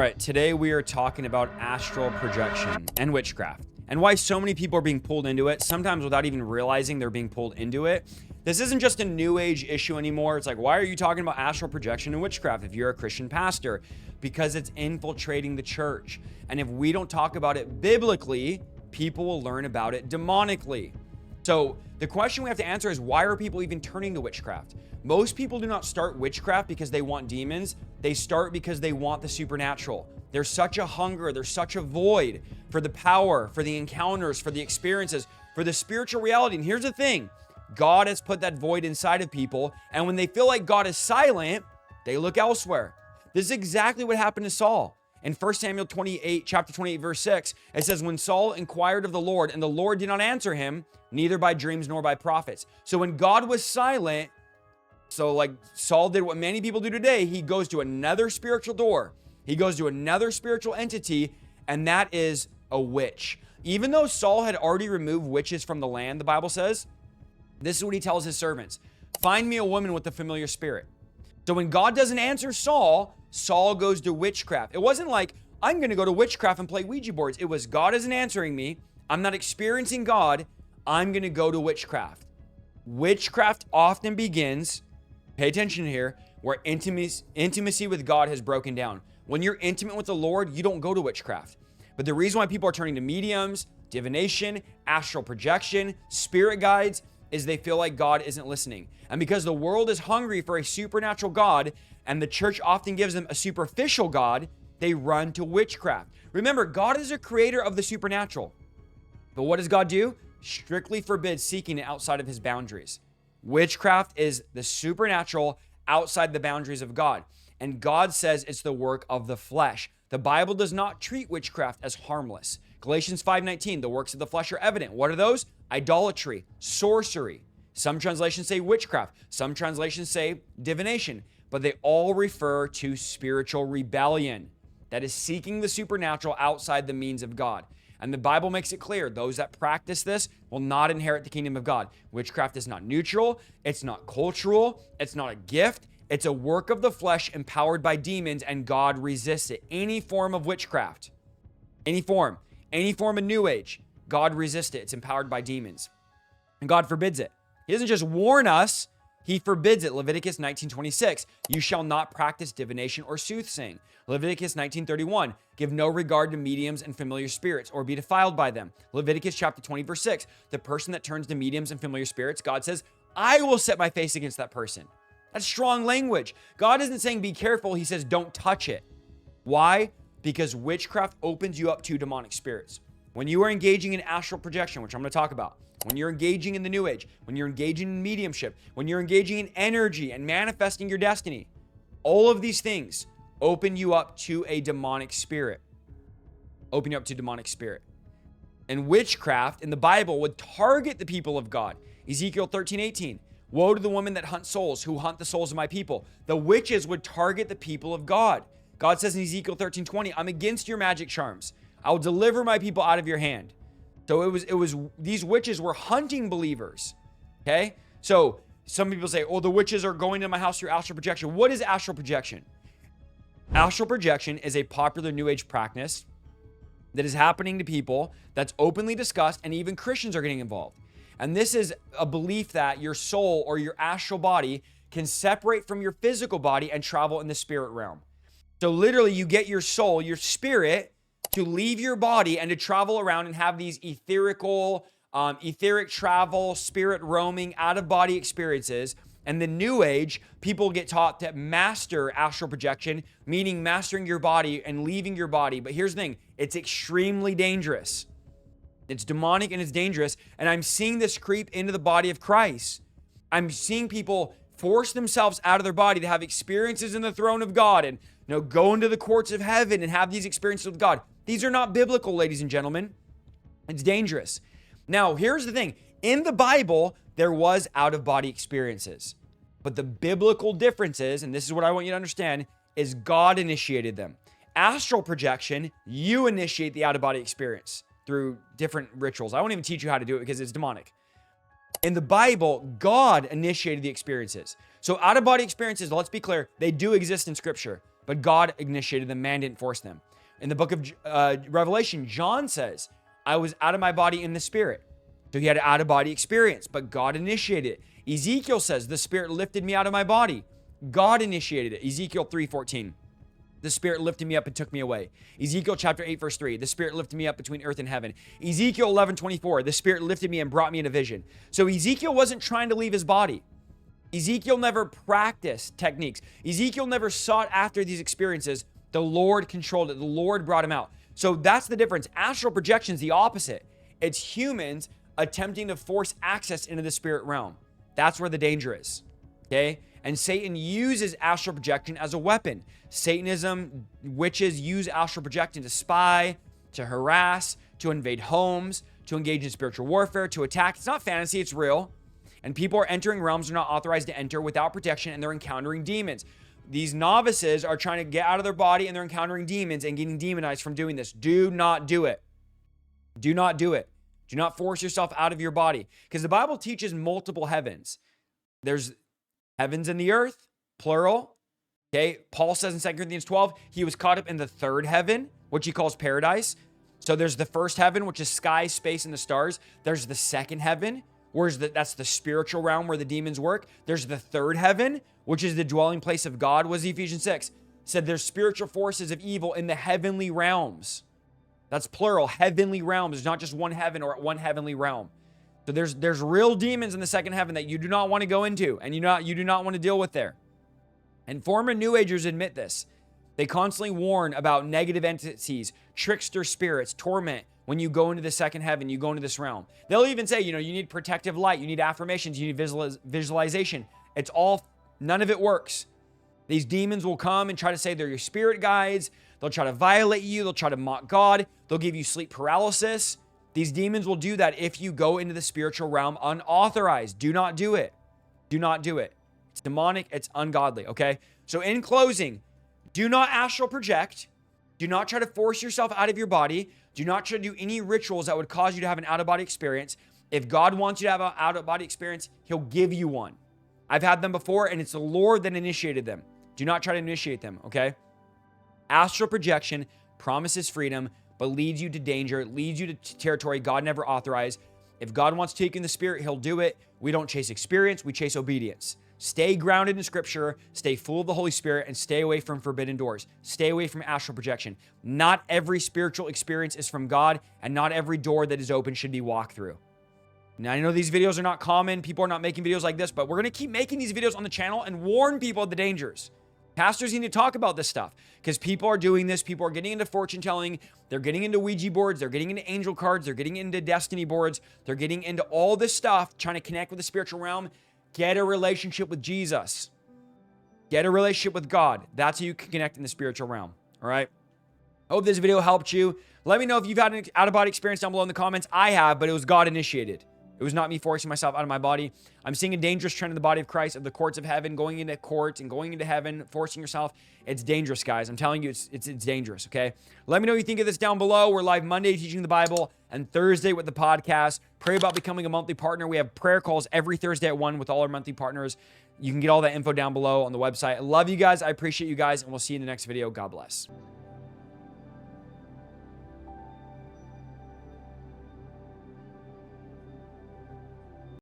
All right, today we are talking about astral projection and witchcraft and why so many people are being pulled into it, sometimes without even realizing they're being pulled into it. This isn't just a new age issue anymore. It's like, why are you talking about astral projection and witchcraft if you're a Christian pastor? Because it's infiltrating the church. And if we don't talk about it biblically, people will learn about it demonically. So the question we have to answer is, why are people even turning to witchcraft? Most people do not start witchcraft because they want demons. They start because they want the supernatural. There's such a hunger, there's such a void for the power, for the encounters, for the experiences, for the spiritual reality. And here's the thing, God has put that void inside of people. And when they feel like God is silent, they look elsewhere. This is exactly what happened to Saul. In 1 Samuel 28, chapter 28, verse 6, it says, when Saul inquired of the Lord, and the Lord did not answer him, neither by dreams nor by prophets. So when God was silent, so like Saul did what many people do today, he goes to another spiritual door. He goes to another spiritual entity, and that is a witch. Even though Saul had already removed witches from the land, the Bible says, this is what he tells his servants: find me a woman with a familiar spirit. So when God doesn't answer Saul, Saul goes to witchcraft. It wasn't like, I'm going to go to witchcraft and play Ouija boards. It was, God isn't answering me. I'm not experiencing God. I'm going to go to witchcraft. Witchcraft often begins, pay attention here, where intimacy with God has broken down. When you're intimate with the Lord, you don't go to witchcraft. But the reason why people are turning to mediums, divination, astral projection, spirit guides, is they feel like God isn't listening. And because the world is hungry for a supernatural God, and the church often gives them a superficial God, they run to witchcraft. Remember, God is a creator of the supernatural. But what does God do? Strictly forbids seeking it outside of his boundaries. Witchcraft is the supernatural outside the boundaries of God. And God says it's the work of the flesh. The Bible does not treat witchcraft as harmless. Galatians 5:19, the works of the flesh are evident. What are those? Idolatry, sorcery. Some translations say witchcraft. Some translations say divination. But they all refer to spiritual rebellion. That is seeking the supernatural outside the means of God. And the Bible makes it clear, those that practice this will not inherit the kingdom of God. Witchcraft is not neutral. It's not cultural. It's not a gift. It's a work of the flesh empowered by demons, and God resists it. Any form of witchcraft, any form of new age, God resists it. It's empowered by demons. And God forbids it. He doesn't just warn us, he forbids it. Leviticus 19:26, you shall not practice divination or soothsaying. Leviticus 19:31, give no regard to mediums and familiar spirits or be defiled by them. Leviticus chapter 20, verse 6, the person that turns to mediums and familiar spirits, God says, I will set my face against that person. That's strong language. God isn't saying be careful. He says don't touch it. Why? Because witchcraft opens you up to demonic spirits. When you are engaging in astral projection, which I'm going to talk about, when you're engaging in the new age, when you're engaging in mediumship, when you're engaging in energy and manifesting your destiny, all of these things open you up to a demonic spirit. Open you up to demonic spirit. And witchcraft in the Bible would target the people of God. Ezekiel 13:18. Woe to the woman that hunts souls, who hunt the souls of my people. The witches would target the people of God. God says in Ezekiel 13:20, I'm against your magic charms. I will deliver my people out of your hand. So it was these witches were hunting believers. Okay? So some people say, oh, the witches are going to my house through astral projection. What is astral projection? Astral projection is a popular new age practice that is happening to people, that's openly discussed, and even Christians are getting involved. And this is a belief that your soul or your astral body can separate from your physical body and travel in the spirit realm. So literally you get your soul, your spirit, to leave your body and to travel around and have these etheric travel, spirit roaming, out of body experiences. And the new age, people get taught to master astral projection, meaning mastering your body and leaving your body. But here's the thing, it's extremely dangerous. It's demonic and it's dangerous. And I'm seeing this creep into the body of Christ. I'm seeing people force themselves out of their body to have experiences in the throne of God and go into the courts of heaven and have these experiences with God. These are not biblical, ladies and gentlemen. It's dangerous. Now, here's the thing. In the Bible, there was out-of-body experiences. But the biblical difference is, and this is what I want you to understand, is God initiated them. Astral projection, you initiate the out-of-body experience through different rituals. I won't even teach you how to do it because it's demonic. In the Bible, God initiated the experiences. So out-of-body experiences, let's be clear, they do exist in Scripture. but God initiated them. Man didn't force them. In the book of Revelation, John says, I was out of my body in the spirit. So he had an out-of-body experience, but God initiated it. Ezekiel says, the Spirit lifted me out of my body. God initiated it. Ezekiel 3:14. The Spirit lifted me up and took me away. Ezekiel chapter 8, verse 3. The Spirit lifted me up between earth and heaven. Ezekiel 11:24. The Spirit lifted me and brought me in a vision. So Ezekiel wasn't trying to leave his body. Ezekiel never practiced techniques. Ezekiel never sought after these experiences. The Lord controlled it. The Lord brought him out. So that's the difference. Astral projection is the opposite. It's humans attempting to force access into the spirit realm. That's where the danger is. Okay? And Satan uses astral projection as a weapon. Satanism, witches use astral projection to spy, to harass, to invade homes, to engage in spiritual warfare, to attack. It's not fantasy, it's real. And people are entering realms they're not authorized to enter without protection, and they're encountering demons. These novices are trying to get out of their body, and they're encountering demons and getting demonized from doing this. Do not do it. Do not do it. Do not force yourself out of your body, because the Bible teaches multiple heavens. There's heavens in the earth, plural. Okay, Paul says in 2 Corinthians 12, he was caught up in the third heaven, which he calls paradise. So there's the first heaven, which is sky, space, and the stars. There's the second heaven, that's the spiritual realm where the demons work. There's the third heaven, which is the dwelling place of God, was Ephesians 6. Said there's spiritual forces of evil in the heavenly realms. That's plural, heavenly realms. There's not just one heaven or one heavenly realm. So there's real demons in the second heaven that you do not want to go into, and you do not want to deal with there. And former New Agers admit this. They constantly warn about negative entities, trickster spirits, torment. When you go into the second heaven, you go into this realm. They'll even say, you need protective light, you need affirmations, you need visualization. None of it works. These demons will come and try to say they're your spirit guides. They'll try to violate you. They'll try to mock God. They'll give you sleep paralysis. These demons will do that if you go into the spiritual realm unauthorized. Do not do it. Do not do it. It's demonic. It's ungodly, okay? So in closing, do not astral project. Do not try to force yourself out of your body. Do not try to do any rituals that would cause you to have an out-of-body experience. If God wants you to have an out-of-body experience, he'll give you one. I've had them before, and it's the Lord that initiated them. Do not try to initiate them, okay? Astral projection promises freedom, but leads you to danger, leads you to territory God never authorized. If God wants to take you in the spirit, he'll do it. We don't chase experience, we chase obedience. Stay grounded in scripture, stay full of the Holy Spirit, and stay away from forbidden doors. Stay away from astral projection. Not every spiritual experience is from God, and not every door that is open should be walked through. Now, I know these videos are not common. People are not making videos like this, but we're going to keep making these videos on the channel and warn people of the dangers. Pastors need to talk about this stuff because people are doing this. People are getting into fortune telling. They're getting into Ouija boards. They're getting into angel cards. They're getting into destiny boards. They're getting into all this stuff, trying to connect with the spiritual realm. Get a relationship with Jesus. Get a relationship with God. That's how you can connect in the spiritual realm. All right. Hope this video helped you. Let me know if you've had an out-of-body experience down below in the comments. I have, but it was God initiated. It was not me forcing myself out of my body. I'm seeing a dangerous trend in the body of Christ, of the courts of heaven, going into courts and going into heaven, forcing yourself. It's dangerous, guys. I'm telling you, it's dangerous, okay? Let me know what you think of this down below. We're live Monday teaching the Bible and Thursday with the podcast. Pray about becoming a monthly partner. We have prayer calls every Thursday at 1 with all our monthly partners. You can get all that info down below on the website. I love you guys. I appreciate you guys, and we'll see you in the next video. God bless.